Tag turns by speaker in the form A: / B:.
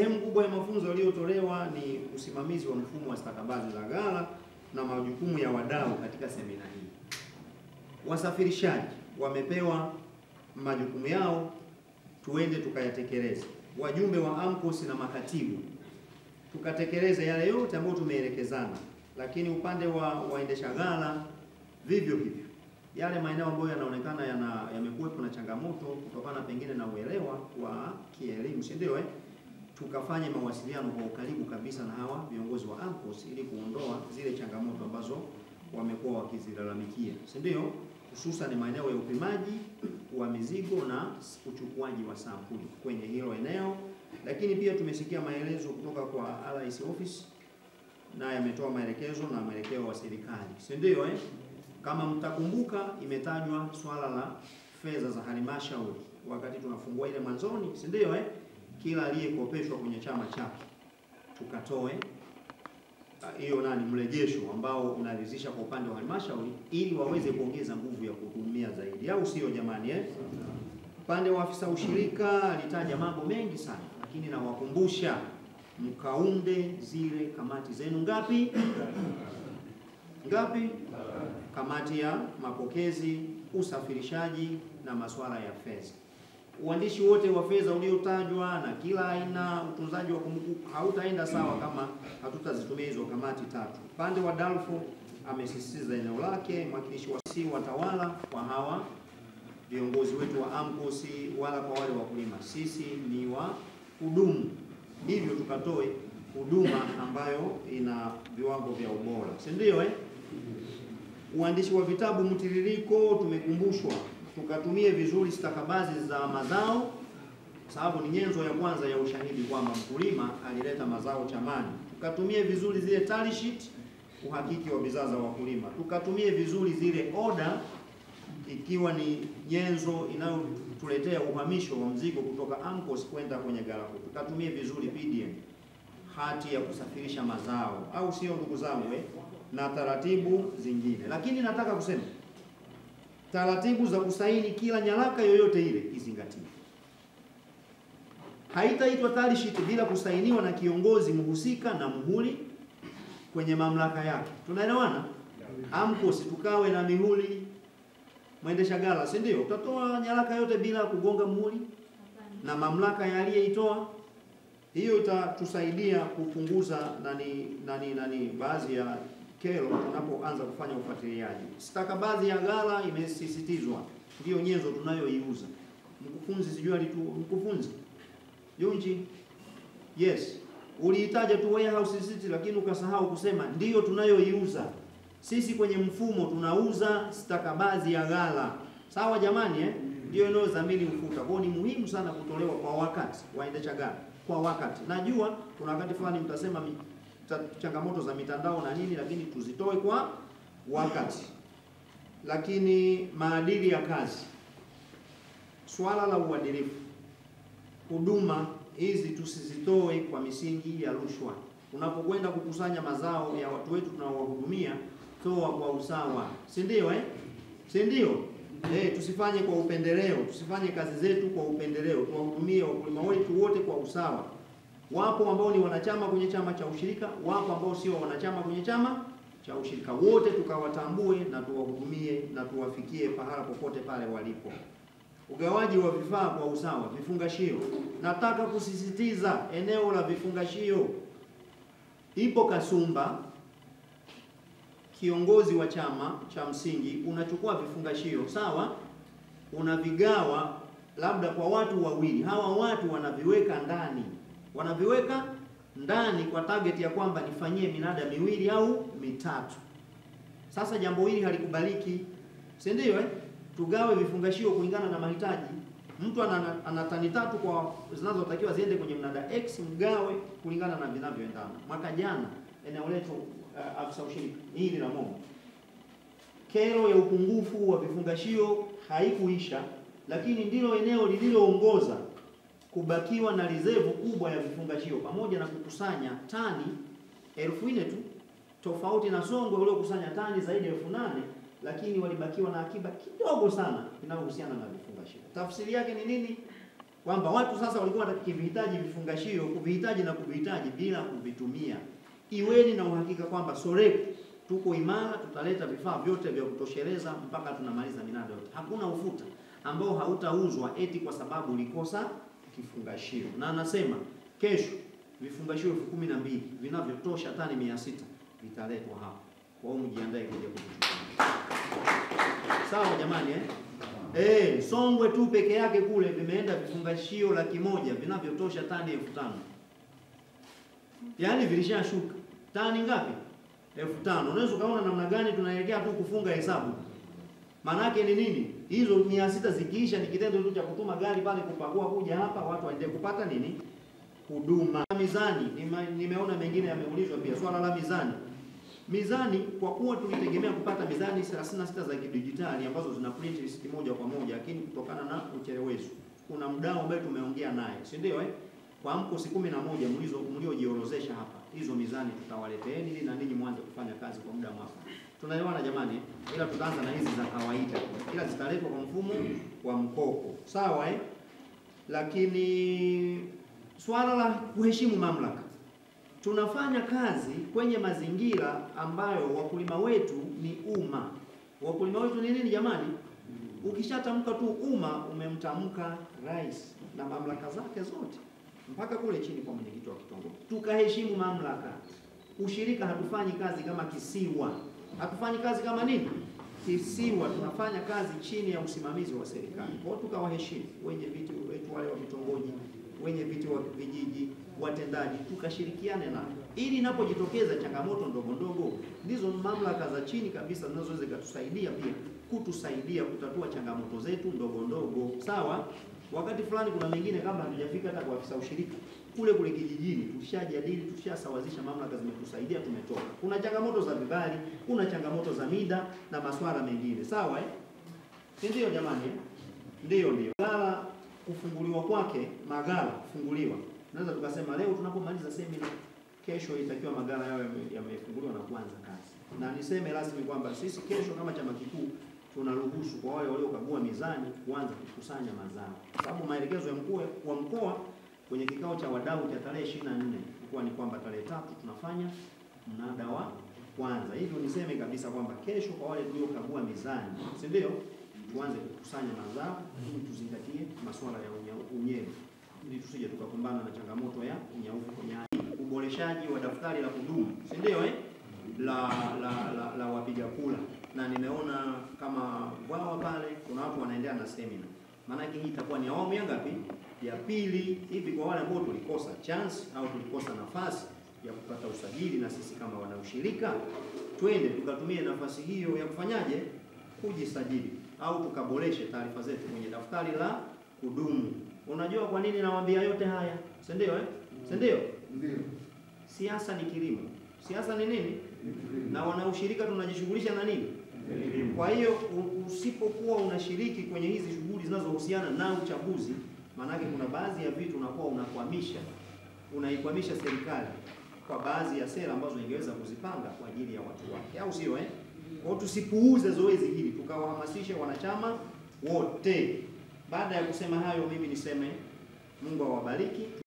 A: Sehemu kubwa ya mafunzo yaliyotolewa ni usimamizi wa mfumo wa stakabadhi za ghala na majukumu ya wadau katika semina hii. Wasafirishaji wamepewa majukumu yao, tuende tukayatekeleze. Wajumbe wa AMCOS na makatibu tukatekeleze yale yote ambayo tumeelekezana, lakini upande wa waendesha ghala vivyo hivyo. Yale maeneo ambayo yanaonekana yamekuwepo na changamoto kutokana pengine na uelewa wa kielimu, si ndio tukafanye mawasiliano kwa ukaribu kabisa na hawa viongozi wa AMCOS ili kuondoa zile changamoto ambazo wamekuwa wakizilalamikia, si ndio? Hususan maeneo ya upimaji wa mizigo na uchukuaji wa sampuli kwenye hilo eneo. Lakini pia tumesikia maelezo kutoka kwa RIC office na yametoa maelekezo na mwelekeo wa serikali, si ndio Kama mtakumbuka, imetajwa swala la fedha za halmashauri wakati tunafungua ile mwanzoni, si ndio kila aliyekopeshwa kwenye chama chake tukatoe hiyo mrejesho ambao unaridhisha kwa upande wa halmashauri ili waweze kuongeza nguvu ya kuhudumia zaidi, au sio jamani Upande wa afisa ushirika alitaja mambo mengi sana, lakini nawakumbusha mkaunde zile kamati zenu ngapi? Kamati ya mapokezi, usafirishaji na masuala ya fedha. Uandishi wote wa fedha uliotajwa na kila aina, utunzaji wa kumbukumbu hautaenda sawa kama hatutazitumia hizo kamati tatu. Upande wa DALFO amesisitiza eneo lake, mwakilishi wa si watawala kwa hawa viongozi wetu wa AMCOS wala kwa wale wakulima. Sisi ni wa hudumu, hivyo tukatoe huduma ambayo ina viwango vya ubora, si ndio Uandishi wa vitabu mtiririko tumekumbushwa tukatumie vizuri stakabadhi za mazao, sababu ni nyenzo ya kwanza ya ushahidi kwamba mkulima alileta mazao chamani. Tukatumie vizuri zile tally sheet, uhakiki wa bidhaa za wakulima. Tukatumie vizuri zile order, ikiwa ni nyenzo inayotuletea uhamisho wa mzigo kutoka AMCOS kwenda kwenye ghala. Tukatumie vizuri PDM, hati ya kusafirisha mazao, au sio ndugu zangu na taratibu zingine. Lakini nataka kusema taratibu za kusaini kila nyaraka yoyote ile izingatiwe. Haitaitwa tally sheet bila kusainiwa na kiongozi mhusika na muhuri kwenye mamlaka yake. Tunaelewana? AMCOS tukawe na mihuri, mwendesha ghala, si ndio? Utatoa nyaraka yote bila kugonga muhuri na mamlaka ya aliyeitoa. Hiyo itatusaidia kupunguza baadhi ya kero tunapoanza kufanya ufuatiliaji. Stakabadhi ya ghala imesisitizwa, ndio nyenzo tunayoiuza. Mkufunzi mkufunzi Junji, yes, uliitaja tu warehouse receipt lakini ukasahau kusema ndio tunayoiuza. Sisi kwenye mfumo tunauza stakabadhi ya ghala. Sawa jamani Ndio inayodhamini ufuta. Kwa hiyo ni muhimu sana kutolewa kwa wakati, waendesha ghala kwa wakati. Najua kuna wakati fulani mtasema changamoto za mitandao na nini, lakini tuzitoe kwa wakati. Lakini maadili ya kazi, swala la uadilifu, huduma hizi tusizitoe kwa misingi ya rushwa. Unapokwenda kukusanya mazao ya watu wetu tunaowahudumia, toa kwa usawa, si ndio si ndio? Tusifanye kwa upendeleo, tusifanye kazi zetu kwa upendeleo, tuwahudumie wakulima wetu wote kwa usawa. Wapo ambao ni wanachama kwenye chama cha ushirika, wapo ambao sio wanachama kwenye chama cha ushirika. Wote tukawatambue na tuwahudumie na tuwafikie pahala popote pale walipo. Ugawaji wa vifaa kwa usawa, vifungashio. Nataka kusisitiza eneo la vifungashio. Ipo kasumba, kiongozi wa chama cha msingi unachukua vifungashio, sawa? Unavigawa labda kwa watu wawili. Hawa watu wanaviweka ndani kwa target ya kwamba nifanyie minada miwili au mitatu. Sasa jambo hili halikubaliki, si ndio Tugawe vifungashio kulingana na mahitaji. Mtu ana tani 3 kwa zinazotakiwa ziende kwenye mnada X, mgawe kulingana na vinavyoendana. Mwaka jana eneo letu afisa ushirika hili la Mombo, kero ya upungufu wa vifungashio haikuisha, lakini ndilo eneo lililoongoza kubakiwa na reserve kubwa ya vifungashio, pamoja na kukusanya tani 1000 tu, tofauti na Songwe waliokusanya tani zaidi ya 8000, lakini walibakiwa na akiba kidogo sana inayohusiana na vifungashio. Tafsiri yake ni nini? kwamba watu sasa walikuwa wakivihitaji vifungashio, kuvihitaji na kuvihitaji bila kuvitumia. Iweni na uhakika kwamba Soreku tuko imara, tutaleta vifaa vyote vya kutosheleza mpaka tunamaliza minada yote. Hakuna ufuta ambao hautauzwa eti kwa sababu ulikosa kifungashio. Na anasema kesho vifungashio 12 vinavyotosha tani 600 vitaletwa hapa. Kwa hiyo mjiandae kuja kuvichukua. Sawa jamani Songwe tu peke yake kule vimeenda vifungashio 100,000 vinavyotosha tani 5,000. Yaani vilishashuka. Tani ngapi? 5,000. Unaweza kaona namna gani tunaelekea tu kufunga hesabu. Maana yake ni nini? Hizo 600 zikiisha ni kitendo tu cha kutuma gari pale kupakua kuja hapa watu waende kupata nini? Huduma. Mizani, nimeona mengine yameulizwa pia swala la mizani. Mizani kwa kuwa tulitegemea kupata mizani 36 za kidijitali ambazo zina print receipt moja kwa moja, lakini kutokana na uchelewesho kuna mdau ambaye tumeongea naye, si ndio Kwa AMCOS 11 mliojiorozesha hapa, hizo mizani tutawaleteeni ili na ninyi mwanze kufanya kazi kwa muda mwafaka. Tunaelewana jamani? Ila tutaanza na hizi za kawaida. Ila zitaletwa kwa mfumo wa mkopo. Sawa Lakini swala la kuheshimu mamlaka. Tunafanya kazi kwenye mazingira ambayo wakulima wetu ni umma. Wakulima wetu ni nini jamani? Ukishatamka tu umma umemtamka rais na mamlaka zake zote mpaka kule chini kwa mwenyekiti wa kitongoji. Tukaheshimu mamlaka. Ushirika hatufanyi kazi kama kisiwa. Hatufanyi kazi kama nini? Kisiwa. Tunafanya kazi chini ya usimamizi wa serikali. Kwa hiyo tukawaheshimu wenye viti wetu wale wa vitongoji, wenye viti wa vijiji, watendaji, tukashirikiane nao. Ili inapojitokeza changamoto ndogo ndogo, ndizo mamlaka za chini kabisa zinazoweza kutusaidia pia kutusaidia kutatua changamoto zetu ndogo ndogo. Sawa? Wakati fulani kuna mengine kabla hatujafika hata kwa afisa ushirika kule kijijini, tushajadili, tushasawazisha, mamlaka zimetusaidia, tumetoka. Kuna changamoto za vibali, kuna changamoto za mida na masuala mengine. Sawa Ndio jamani Ndio. Magala kufunguliwa kwake, magala kufunguliwa. Naweza tukasema leo tunapomaliza semina, kesho itakiwa magala yao yamefunguliwa na kuanza kazi. Na niseme rasmi kwamba sisi kesho kama chama kikuu tunaruhusu kwa wale waliokagua mizani kuanza kukusanya mazao. Sababu maelekezo ya mkuu wa mkoa kwenye kikao cha wadau cha tarehe 24 ilikuwa ni kwamba tarehe 3 tunafanya mnada wa kwanza. Hivyo niseme kabisa kwamba kesho kwa wale waliokagua mizani, si ndio? Tuanze kukusanya mazao ili tuzingatie masuala ya unyevu ili tusije tukakumbana na changamoto ya unyaufu kwenye uboreshaji wa daftari la kudumu, si ndio la wapiga kura. Na nimeona kama wao pale kuna watu wanaendelea na semina. Maana hii itakuwa ni awamu ya ngapi? Ya pili hivi kwa wale ambao tulikosa chance au tulikosa nafasi ya kupata usajili na sisi kama wanaushirika, twende tukatumie nafasi hiyo ya kufanyaje? Kujisajili au tukaboreshe taarifa zetu kwenye daftari la kudumu. Unajua kwa nini nawaambia yote haya? Si ndio Si ndio? Ndio. Siasa ni kilimo. Siasa ni nini? Na wanaushirika tunajishughulisha na nini? Kwa hiyo usipokuwa unashiriki kwenye hizi shughuli zinazohusiana na uchaguzi, maana yake kuna baadhi ya vitu unakuwa unaikwamisha serikali kwa baadhi ya sera ambazo ingeweza kuzipanga kwa ajili ya watu wake, au sio Kwa hiyo tusipuuze zoezi hili, tukawahamasishe wanachama wote. Baada ya kusema hayo, mimi niseme Mungu awabariki.